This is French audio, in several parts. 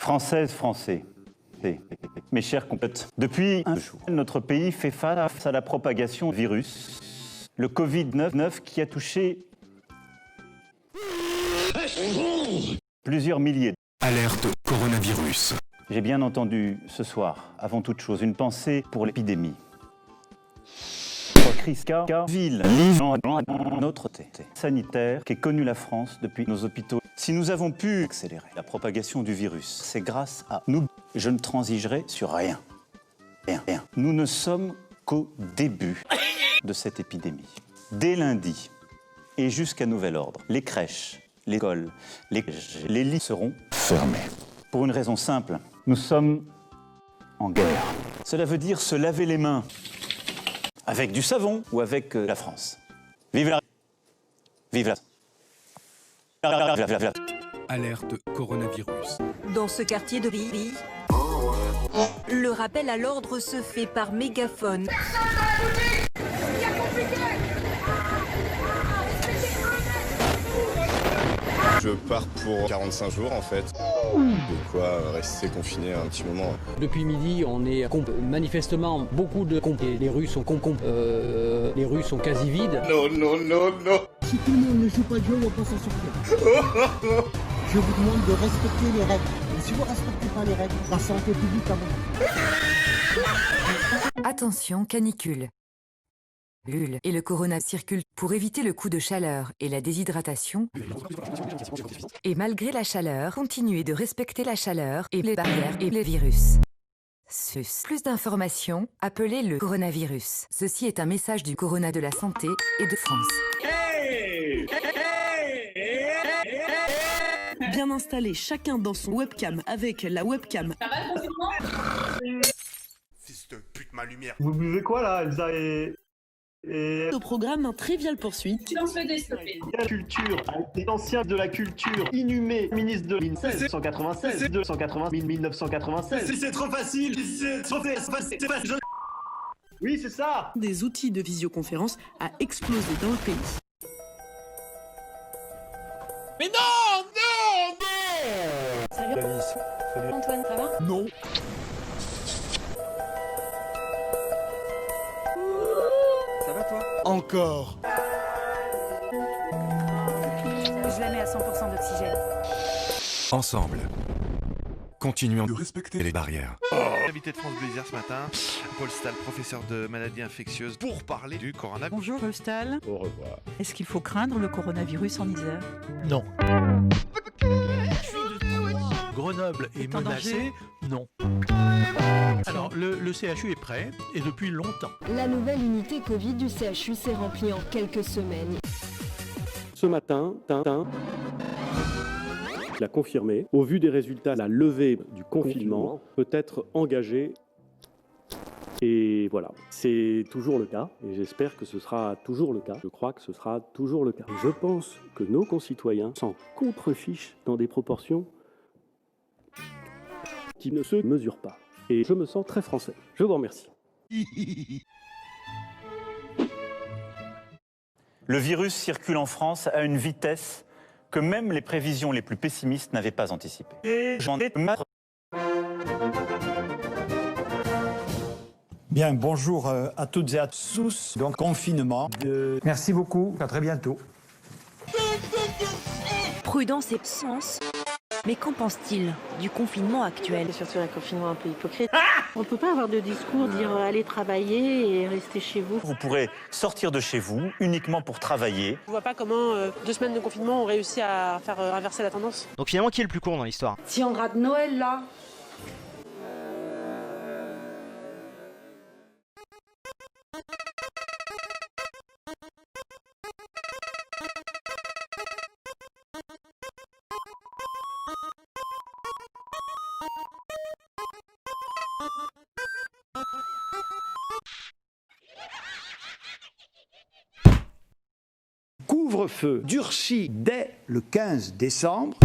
Françaises, Français, mes chers compatriotes, depuis un jour, notre pays fait face à la propagation du virus, le Covid-19 qui a touché plusieurs milliers. Alerte coronavirus. J'ai bien entendu ce soir, avant toute chose, une pensée pour l'épidémie. Ville, notre sanitaire qui est connu la France depuis nos hôpitaux. Si nous avons pu accélérer la propagation du virus, c'est grâce à nous. Je ne transigerai sur rien. Rien. Nous ne sommes qu'au début de cette épidémie. Dès lundi et jusqu'à nouvel ordre, les crèches, les écoles, les lits seront fermés. Pour une raison simple, nous sommes en guerre. Cela veut dire se laver les mains. Avec du savon ou avec la France. Vive la... Vive la... Alerte coronavirus. Dans ce quartier de Paris, le rappel à l'ordre se fait par mégaphone. Je pars pour 45 jours en fait. De quoi rester confiné un petit moment. Depuis midi, on est manifestement beaucoup de et les rues sont les rues sont quasi vides. Non. Si tout le monde ne joue pas de jeu, on va pas s'en sortir. Je vous demande de respecter les règles. Et si vous ne respectez pas les règles, la santé publique à vous. Attention, canicule. L'UL et le corona circulent pour éviter le coup de chaleur et la déshydratation. Et malgré la chaleur, continuez de respecter la chaleur et les barrières et les virus. Plus d'informations, appelez le coronavirus. Ceci est un message du Corona de la Santé et de France. Bien installé, chacun dans son webcam avec la webcam. Ça va le confinement ? Fils de pute, ma lumière. Vous buvez quoi là, Elsa et... Au programme, un Trivial Poursuite. Silence le déstoppé. La culture, des anciens de la culture, inhumé, ministre de 1996, 1996. C'est trop facile, c'est trop facile. Oui, c'est ça. Des outils de visioconférence à exploser dans le pays. Mais non. Salut. Salut. Antoine, ça va ? Non. Ça va toi ? Encore. Je la mets à 100% d'oxygène. Ensemble, continuons de respecter les barrières. Invité de France Bleu Isère ce matin, Paul Stahl, professeur de maladies infectieuses, pour parler du coronavirus. Bonjour Paul Stahl. Au revoir. Est-ce qu'il faut craindre le coronavirus en Isère ? Non. Grenoble est menacé ? Non. Alors, le CHU est prêt, et depuis longtemps. La nouvelle unité Covid du CHU s'est remplie en quelques semaines. Ce matin, Tintin l'a confirmé. Au vu des résultats, la levée du confinement peut être engagée. Et voilà, c'est toujours le cas, et j'espère que ce sera toujours le cas. Je crois que ce sera toujours le cas. Je pense que nos concitoyens s'en contrefichent dans des proportions qui ne se mesurent pas. Et je me sens très français. Je vous remercie. Le virus circule en France à une vitesse que même les prévisions les plus pessimistes n'avaient pas anticipées. Bien, bonjour à toutes et à tous. Donc, confinement. Merci beaucoup, à très bientôt. Prudence et sens. Mais qu'en pense-t-il du confinement actuel ? C'est surtout un confinement un peu hypocrite. On ne peut pas avoir de discours, dire allez travailler et rester chez vous. Vous pourrez sortir de chez vous uniquement pour travailler. Je vois pas comment 2 semaines de confinement ont réussi à faire inverser la tendance. Donc finalement, qui est le plus con dans l'histoire ? Si on rate Noël là. Couvre-feu durci dès le 15 décembre.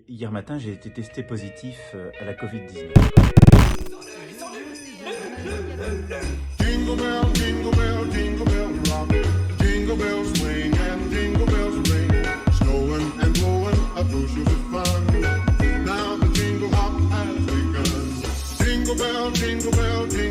Hier matin, j'ai été testé positif à la Covid-19. Jingle bell, jingle bell, jingle bell rock. Jingle bells swing and jingle bells ring. Snowing and blowing, a bushel of fun. Now the jingle hop jingle bell, jingle bell, jingle